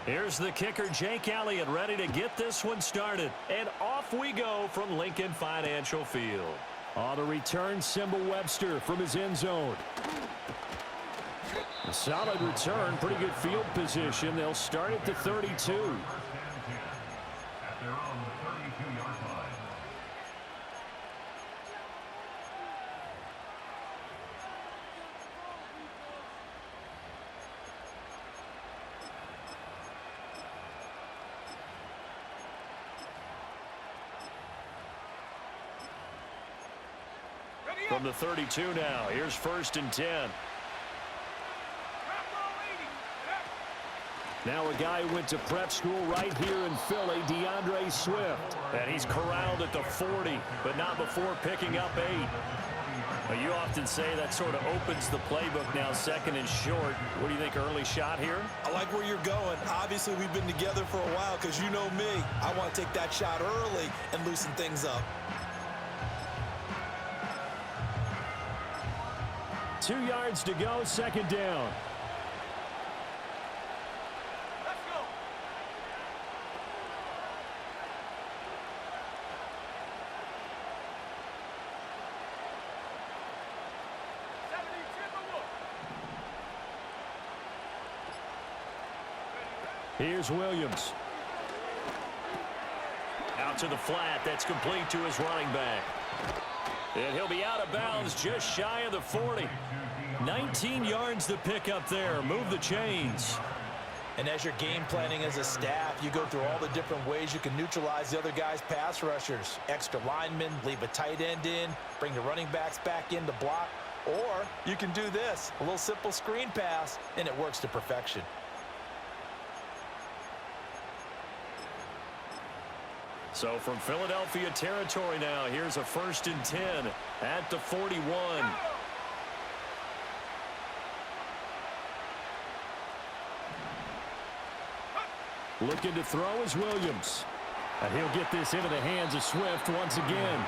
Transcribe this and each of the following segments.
Here's the kicker, Jake Elliott, ready to get this one started. And off we go from Lincoln Financial Field. On the return, Symbol Webster from his end zone. A solid return, pretty good field position. They'll start at the 32. From the 32 now, here's 1st and 10. Now a guy who went to prep school right here in Philly, DeAndre Swift. And he's corralled at the 40, but not before picking up 8. Well, you often say that sort of opens the playbook now, 2nd and short. What do you think, early shot here? I like where you're going. Obviously, we've been together for a while because you know me. I want to take that shot early and loosen things up. 2 yards to go, 2nd down. Let's go. Here's Williams. Out to the flat. That's complete to his running back. And he'll be out of bounds just shy of the 40. 19 yards to pick up there. Move the chains. And as you're game planning as a staff, you go through all the different ways you can neutralize the other guy's pass rushers. Extra linemen, leave a tight end in, bring the running backs back in to block. Or you can do this, a little simple screen pass, and it works to perfection. So from Philadelphia territory now, here's a 1st and 10 at the 41. Looking to throw is Williams. And he'll get this into the hands of Swift once again.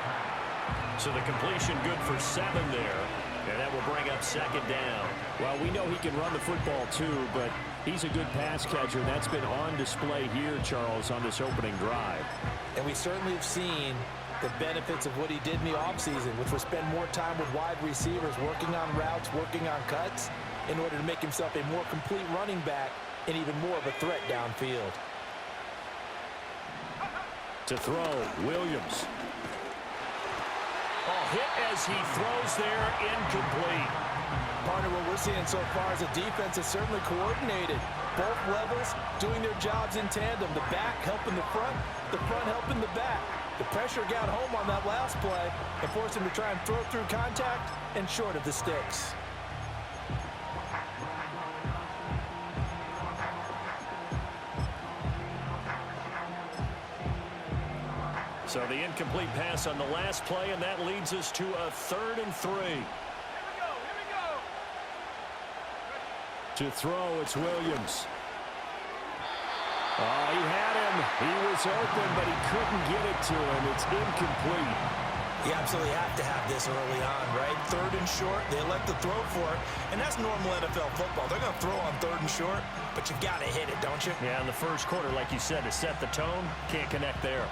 So the completion good for 7 there. And that will bring up 2nd down. Well, we know he can run the football too, but he's a good pass catcher. That's been on display here, Charles, on this opening drive. And we certainly have seen the benefits of what he did in the offseason, which was spend more time with wide receivers, working on routes, working on cuts, in order to make himself a more complete running back and even more of a threat downfield. To throw, Williams. Oh, hit as he throws there, incomplete. Partner, what we're seeing so far is a defense is certainly coordinated. Both levels doing their jobs in tandem. The back helping the front helping the back. The pressure got home on that last play and forced him to try and throw through contact and short of the sticks. So the incomplete pass on the last play, and that leads us to a 3rd and 3. Here we go. To throw, it's Williams. Oh, he had him. He was open, but he couldn't get it to him. It's incomplete. You absolutely have to have this early on, right? 3rd and short, they elect to throw for it, and that's normal NFL football. They're going to throw on 3rd and short, but you've got to hit it, don't you? Yeah, in the first quarter, like you said, to set the tone, can't connect there.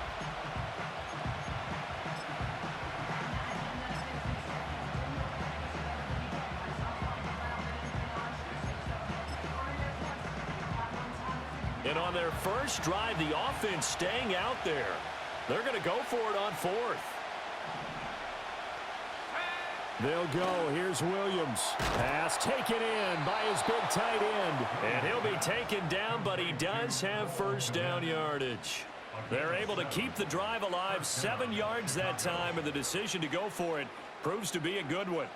And on their first drive, the offense staying out there. They're going to go for it on 4th. They'll go. Here's Williams. Pass taken in by his big tight end. And he'll be taken down, but he does have 1st down yardage. They're able to keep the drive alive, 7 yards that time, and the decision to go for it proves to be a good one.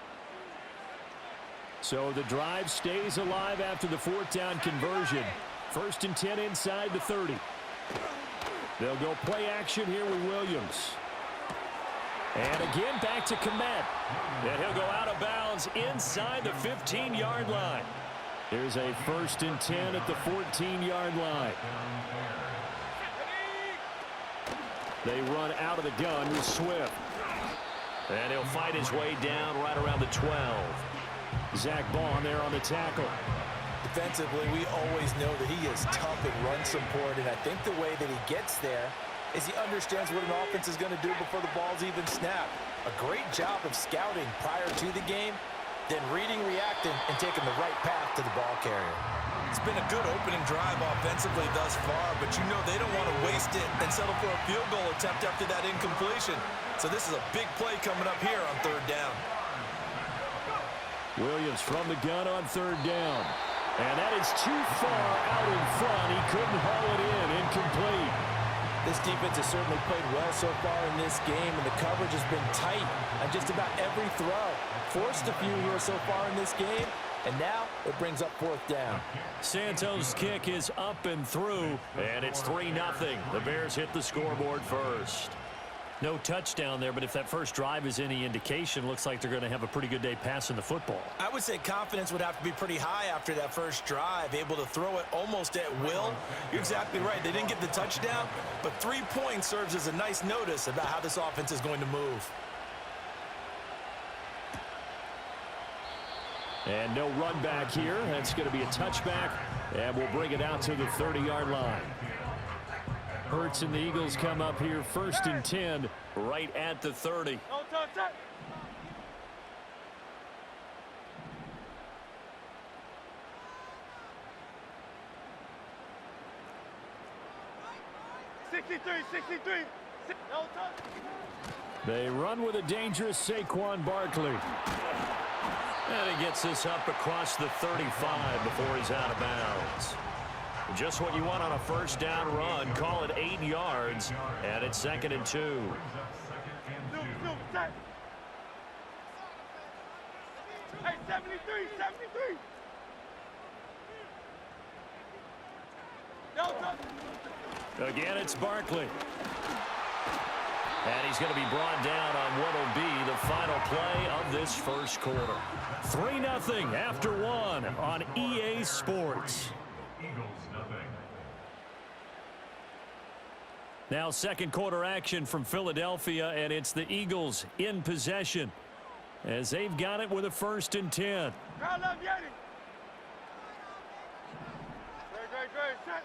So the drive stays alive after the 4th down conversion. 1st and 10 inside the 30. They'll go play action here with Williams. And again, back to Kmet. And he'll go out of bounds inside the 15-yard line. Here's a 1st and 10 at the 14-yard line. They run out of the gun with Swift. And he'll fight his way down right around the 12. Zach Bond there on the tackle. defensively, we always know that he is tough and run support, and I think the way that he gets there is he understands what an offense is going to do before the ball's even snapped. A great job of scouting prior to the game, then reading, reacting, and taking the right path to the ball carrier. It's been a good opening drive offensively thus far, but you know they don't want to waste it and settle for a field goal attempt after that incompletion. So this is a big play coming up here on third down. Williams from the gun on third down. And that is too far out in front. He couldn't haul it in. Incomplete. This defense has certainly played well so far in this game, and the coverage has been tight on just about every throw. Forced a few here so far in this game, and now it brings up fourth down. Santos' kick is up and through, and it's 3-0. The Bears hit the scoreboard first. No touchdown there, but if that first drive is any indication, looks like they're going to have a pretty good day passing the football. I would say confidence would have to be pretty high after that first drive, able to throw it almost at will. You're exactly right. They didn't get the touchdown, but 3 points serves as a nice notice about how this offense is going to move. And no run back here. That's going to be a touchback, and we'll bring it out to the 30-yard line. Hurts and the Eagles come up here first and 10 right at the 30. No touch. 63. No touch. They run with a dangerous Saquon Barkley. And he gets this up across the 35 before he's out of bounds. Just what you want on a first down run. Call it 8 yards, and it's 2nd and 2. Hey, 73. No touch. Again, it's Barkley. And he's going to be brought down on what will be the final play of this first quarter. 3-0 after 1 on EA Sports. Now second quarter action from Philadelphia, and it's the Eagles in possession as they've got it with a 1st and 10. Crowd love Yeti. Great. Set.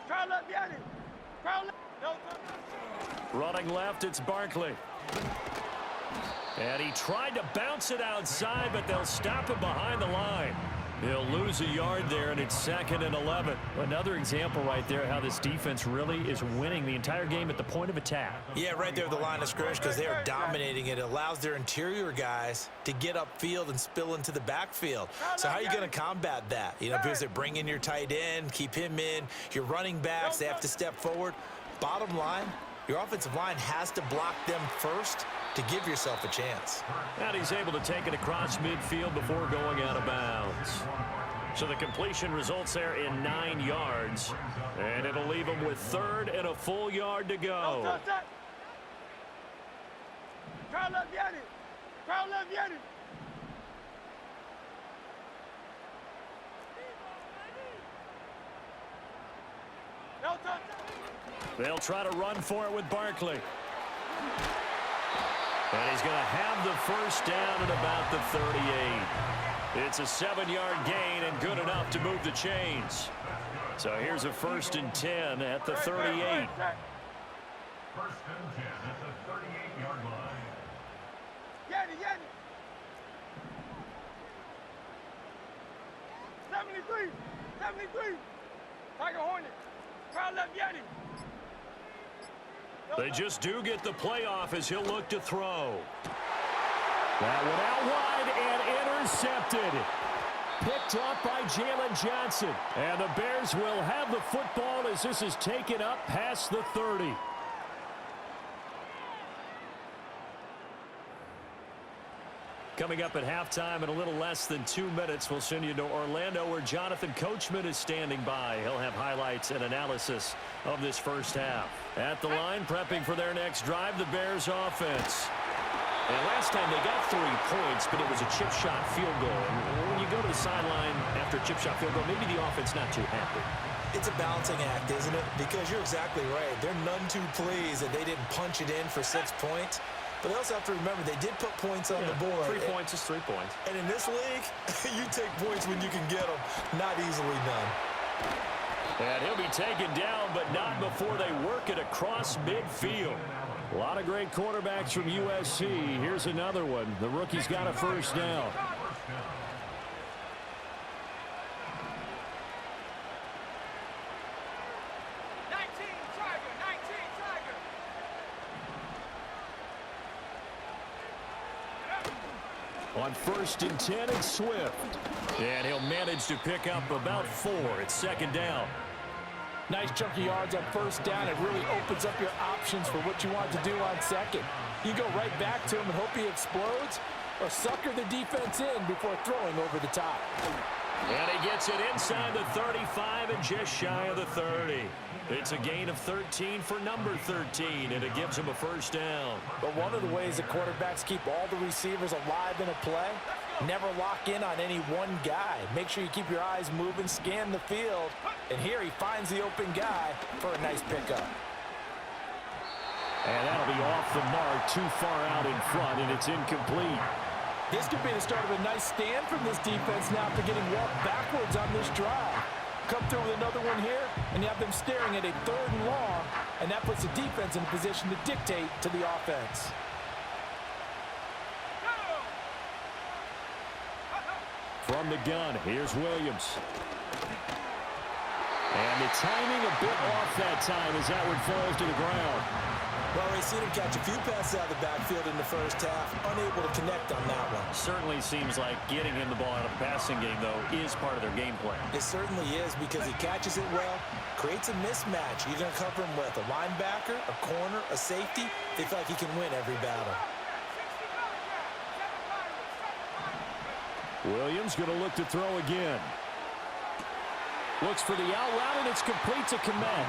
Crowd love Yeti. Crowd love. No touch. Running left, it's Barkley. And he tried to bounce it outside, but they'll stop him behind the line. He'll lose a yard there, and it's 2nd and 11. Another example right there how this defense really is winning the entire game at the point of attack. Yeah, right there at the line of scrimmage because they are dominating it. It allows their interior guys to get upfield and spill into the backfield. So how are you going to combat that? You know, because they bring in your tight end, keep him in. Your running backs, they have to step forward. Bottom line, your offensive line has to block them first to give yourself a chance. And he's able to take it across midfield before going out of bounds. So the completion results there in 9 yards. And it'll leave him with 3rd and a full yard to go. No touch. Crowd love Yeti. Crowd love Yeti. No touch. They'll try to run for it with Barkley. And he's going to have the first down at about the 38. It's a 7-yard gain and good enough to move the chains. So here's a 1st and 10 at the 38. First and 10 at the 38-yard line. Yeti. 73. Tiger Hornet. Crowd left Yeti. They just do get the playoff as he'll look to throw. That one out wide and intercepted. Picked up by Jalen Johnson. And the Bears will have the football as this is taken up past the 30. Coming up at halftime in a little less than 2 minutes, we'll send you to Orlando where Jonathan Coachman is standing by. He'll have highlights and analysis of this first half. At the line, prepping for their next drive, the Bears offense. And last time they got 3 points, but it was a chip shot field goal. And when you go to the sideline after a chip shot field goal, maybe the offense not too happy. It's a balancing act, isn't it? Because you're exactly right. They're none too pleased that they didn't punch it in for 6 points. But they also have to remember they did put points on the board. 3 points is 3 points. And in this league, you take points when you can get them. Not easily done. And he'll be taken down, but not before they work it across midfield. A lot of great quarterbacks from USC. Here's another one. The rookie's got a first down. On 1st and 10, it's Swift. And he'll manage to pick up about 4. It's 2nd down. Nice chunk of yards on 1st down. It really opens up your options for what you want to do on 2nd. You go right back to him and hope he explodes, or sucker the defense in before throwing over the top. And he gets it inside the 35 and just shy of the 30. It's a gain of 13 for number 13, and it gives him a first down. But one of the ways that quarterbacks keep all the receivers alive in a play, never lock in on any one guy. Make sure you keep your eyes moving, scan the field, and here he finds the open guy for a nice pickup. And that'll be off the mark, too far out in front, and it's incomplete. This could be the start of a nice stand from this defense now after getting walked backwards on this drive. Come through with another one here, and you have them staring at a 3rd and long, and that puts the defense in a position to dictate to the offense. From the gun, here's Williams. And the timing a bit off that time as that one falls to the ground. Well, we've seen him catch a few passes out of the backfield in the 1st half, unable to connect on that one. Certainly seems like getting him the ball out of the passing game, though, is part of their game plan. It certainly is because he catches it well, creates a mismatch. You're going to cover him with a linebacker, a corner, a safety. They feel like he can win every battle. Williams going to look to throw again. Looks for the out route, and it's complete to Kmet.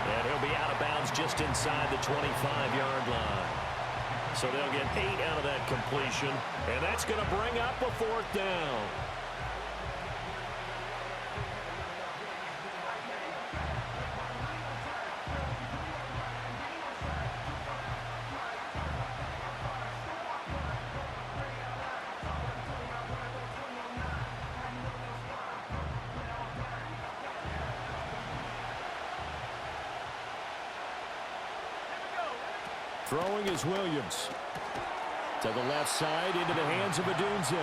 And he'll be out of bounds just inside the 25-yard line. So they'll get 8 out of that completion, and that's going to bring up a 4th down. Throwing is Williams. To the left side, into the hands of Odunze.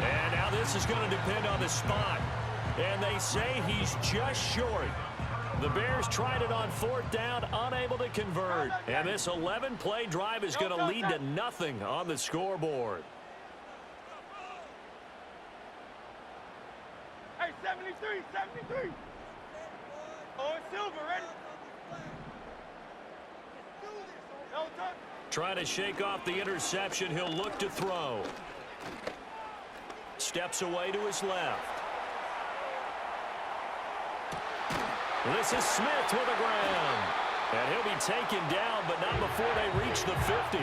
And now this is going to depend on the spot. And they say he's just short. The Bears tried it on 4th down, unable to convert. And this 11-play drive is going to lead to nothing on the scoreboard. Hey, 73, 73. Oh, it's Silver, ready? No touch. Trying to shake off the interception. He'll look to throw. Steps away to his left. This is Smith to the ground. And he'll be taken down, but not before they reach the 50.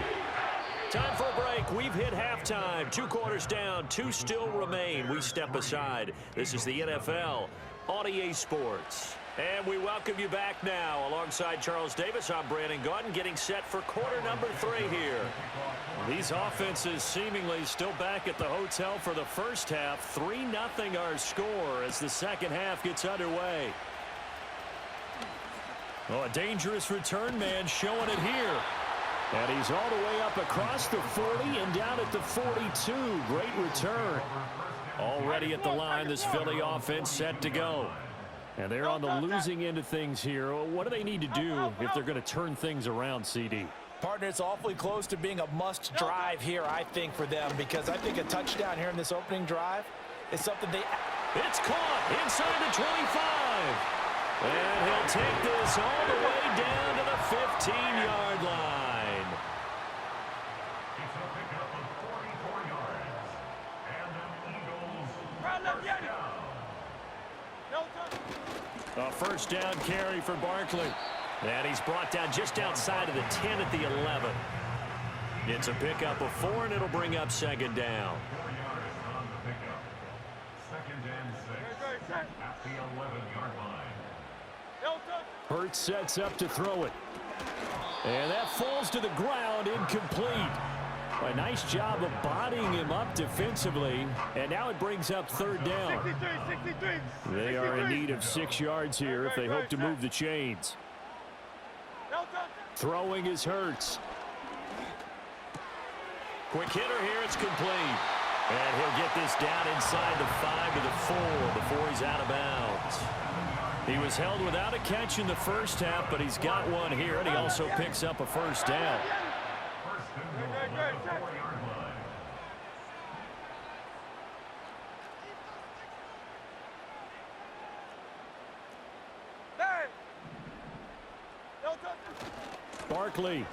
Time for a break. We've hit halftime. 2 quarters down. 2 still remain. We step aside. This is the NFL on EA Sports. And we welcome you back now. Alongside Charles Davis, I'm Brandon Gaudin, getting set for quarter number 3 here. These offenses seemingly still back at the hotel for the first half. 3-0 our score as the second half gets underway. Oh, a dangerous return man showing it here. And he's all the way up across the 40 and down at the 42. Great return. Already at the line, this Philly offense set to go. And they're on the losing end of things here. What do they need to do if they're going to turn things around, CD? Partner, it's awfully close to being a must drive here, I think, for them, because I think a touchdown here in this opening drive is something they... It's caught inside the 25. And he'll take this all the way down to the 15-yard line. It's a pickup of 44 yards. And the Eagles Crowd left, first Yanni. down. No touch. A first down carry for Barkley. And he's brought down just outside of the 10 at the 11. It's a pickup of 4, and it'll bring up 2nd down. 4 yards on the pickup. 2nd and 6 Very, very set. at the 11-yard line. Hurts sets up to throw it. And that falls to the ground, incomplete. A nice job of bodying him up defensively. And now it brings up third down. 63. They are in need of 6 yards here if they hope to move the chains. Throwing is Hurts. Quick hitter here, it's complete. And he'll get this down inside the 5 to the 4 before he's out of bounds. He was held without a catch in the first half, but he's got one here, and he also picks up a first down. First and goal from the 4-yard line. Barkley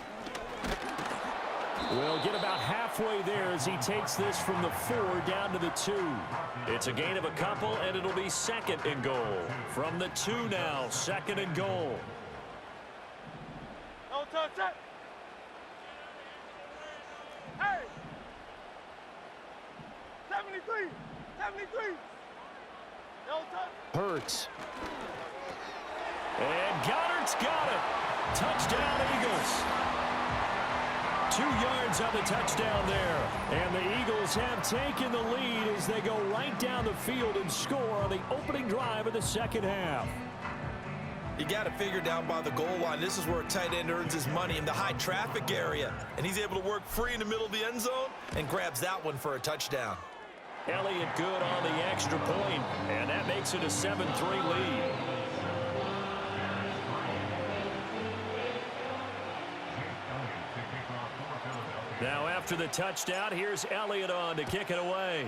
will get about halfway there as he takes this from the 4 down to the 2. It's a gain of a couple, and it'll be second and goal. From the 2 now, second and goal. No touch it. Hey! 73. No touch. Hurts. And Goddard's got it. Touchdown, Eagles. 2 yards on the touchdown there. And the Eagles have taken the lead as they go right down the field and score on the opening drive of the second half. You got to figure down by the goal line. This is where a tight end earns his money, in the high traffic area. And he's able to work free in the middle of the end zone and grabs that one for a touchdown. Elliott good on the extra point, and that makes it a 7-3 lead. Now after the touchdown, here's Elliott on to kick it away.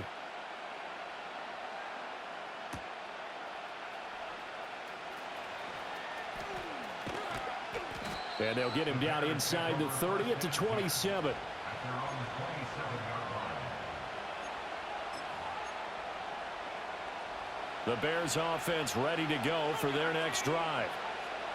And they'll get him down inside the 30 at the 27. The Bears offense ready to go for their next drive.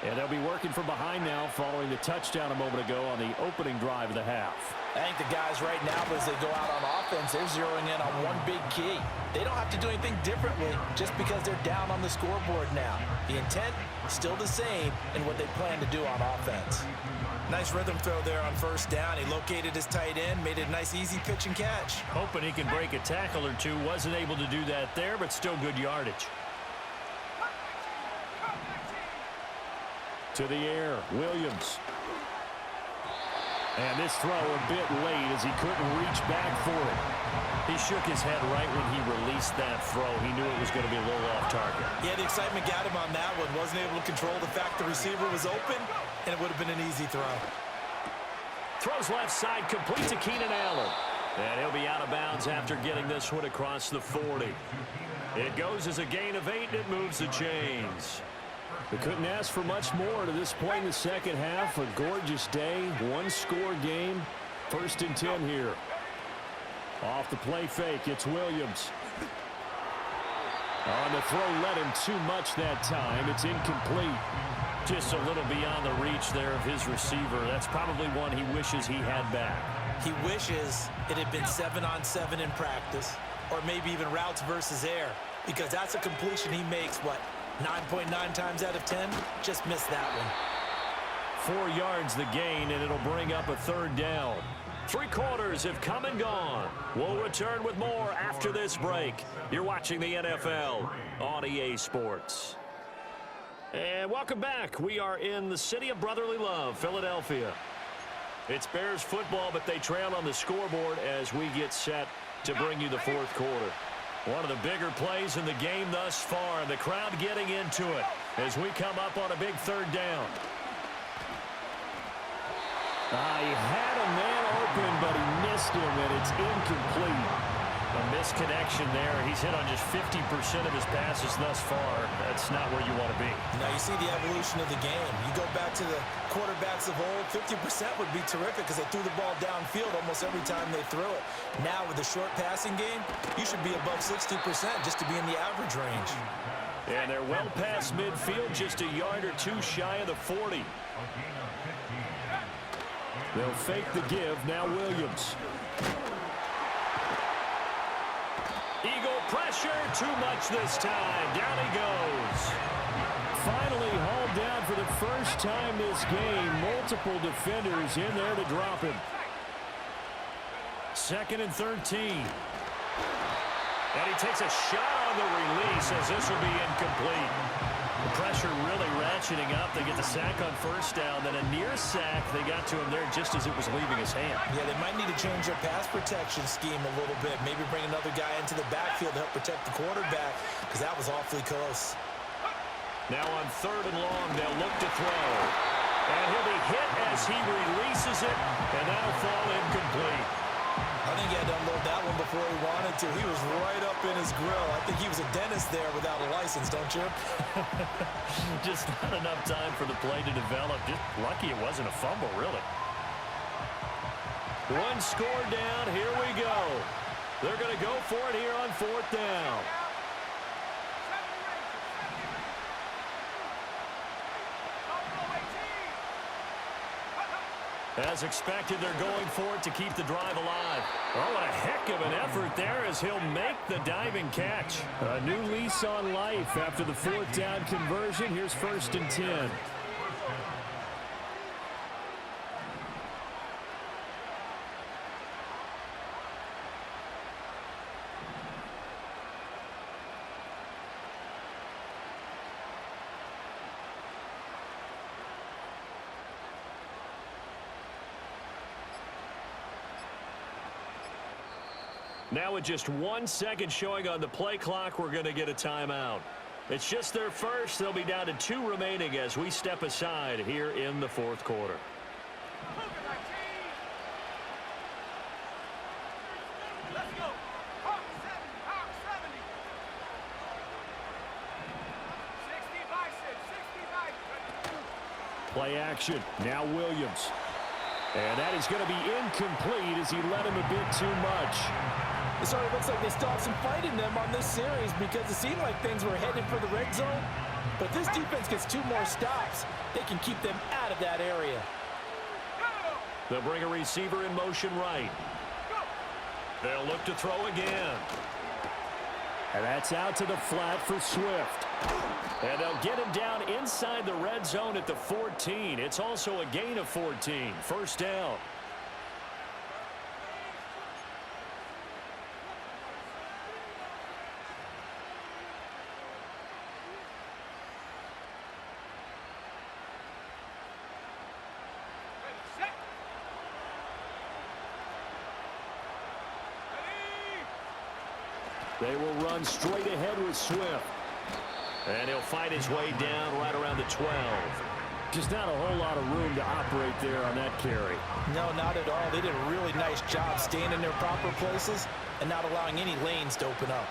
And they'll be working from behind now following the touchdown a moment ago on the opening drive of the half. I think the guys right now, as they go out on offense, they're zeroing in on one big key. They don't have to do anything differently just because they're down on the scoreboard now. The intent is still the same in what they plan to do on offense. Nice rhythm throw there on first down. He located his tight end, made it a nice easy pitch and catch. Hoping he can break a tackle or two. Wasn't able to do that there, but still good yardage. To the air, Williams. And this throw a bit late as he couldn't reach back for it. He shook his head right when he released that throw. He knew it was going to be a little off target. Yeah, the excitement got him on that one. Wasn't able to control the fact the receiver was open, and it would have been an easy throw. Throws left side, complete to Keenan Allen. And he'll be out of bounds after getting this one across the 40. It goes as a gain of 8, and it moves the chains. They couldn't ask for much more to this point in the second half. A gorgeous day, one-score game. 1st and 10 here. Off the play fake, it's Williams. On the throw, let him too much that time. It's incomplete. Just a little beyond the reach there of his receiver. That's probably one he wishes he had back. He wishes it had been 7-on-7 in practice, or maybe even routes versus air, because that's a completion he makes, 9.9 times out of 10? Just missed that one. 4 yards the gain, and it'll bring up a third down. 3 quarters have come and gone. We'll return with more after this break. You're watching the NFL on EA Sports. And welcome back. We are in the city of brotherly love, Philadelphia. It's Bears football, but they trail on the scoreboard as we get set to bring you the 4th quarter. One of the bigger plays in the game thus far, and the crowd getting into it as we come up on a big third down. He had a man open, but he missed him, and it's incomplete. A misconnection there. He's hit on just 50% of his passes thus far. That's not where you want to be. Now you see the evolution of the game. You go back to the quarterbacks of old, 50% would be terrific because they threw the ball downfield almost every time they threw it. Now with the short passing game, you should be above 60% just to be in the average range. And they're well past midfield, just a yard or two shy of the 40. They'll fake the give. Now Williams. Eagle pressure, too much this time. Down he goes. finally hauled down for the first time this game. Multiple defenders in there to drop him. 2nd and 13. And he takes a shot on the release as this will be incomplete. The pressure really ratcheting up. They get the sack on 1st down. Then a near sack. They got to him there just as it was leaving his hand. Yeah, they might need to change their pass protection scheme a little bit. Maybe bring another guy into the backfield to help protect the quarterback, because that was awfully close. Now on 3rd and long, they'll look to throw. And he'll be hit as he releases it, and that'll fall incomplete. I think he had to unload that one before he wanted to. He was right up in his grill. I think he was a dentist there without a license, don't you? Just not enough time for the play to develop. Just lucky it wasn't a fumble, really. One score down. Here we go. They're going to go for it here on 4th down. As expected, they're going for it to keep the drive alive. Oh, what a heck of an effort there as he'll make the diving catch. A new lease on life after the 4th down conversion. Here's 1st and 10. Now with just 1 second showing on the play clock, we're going to get a timeout. It's just their first. They'll be down to 2 remaining as we step aside here in the 4th quarter. Let's go. Hawk 70. 60 by 6. Play action. Now Williams. And that is going to be incomplete as he led him a bit too much. It sort of looks like they still have some fight in them on this series because it seemed like things were headed for the red zone. But if this defense gets 2 more stops, they can keep them out of that area. They'll bring a receiver in motion right. They'll look to throw again. And that's out to the flat for Swift. And they'll get him down inside the red zone at the 14. It's also a gain of 14. 1st down. They will run straight ahead with Swift. And he'll fight his way down right around the 12. Just not a whole lot of room to operate there on that carry. No, not at all. They did a really nice job staying in their proper places and not allowing any lanes to open up.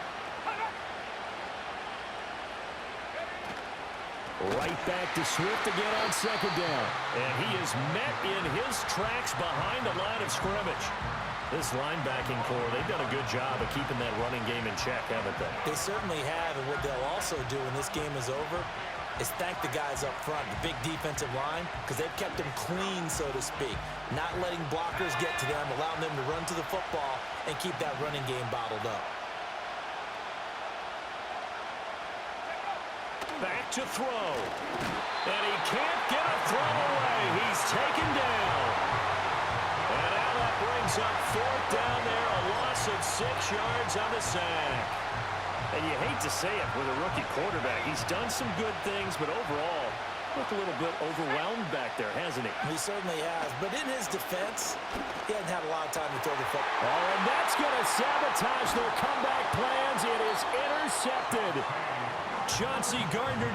Right back to Swift again on 2nd down. And he is met in his tracks behind the line of scrimmage. This linebacking core, they've done a good job of keeping that running game in check, haven't they? They certainly have, and what they'll also do when this game is over is thank the guys up front, the big defensive line, because they've kept them clean, so to speak. Not letting blockers get to them, allowing them to run to the football and keep that running game bottled up. Back to throw. And he can't get a throw away. He's taken down. And now that brings up 4th down there. A loss of 6 yards on the sack. And you hate to say it with a rookie quarterback. He's done some good things, but overall, looked a little bit overwhelmed back there, hasn't he? He certainly has. But in his defense, he hasn't had a lot of time to throw the football. Oh, and that's going to sabotage their comeback plans. It is intercepted. Chauncey Gardner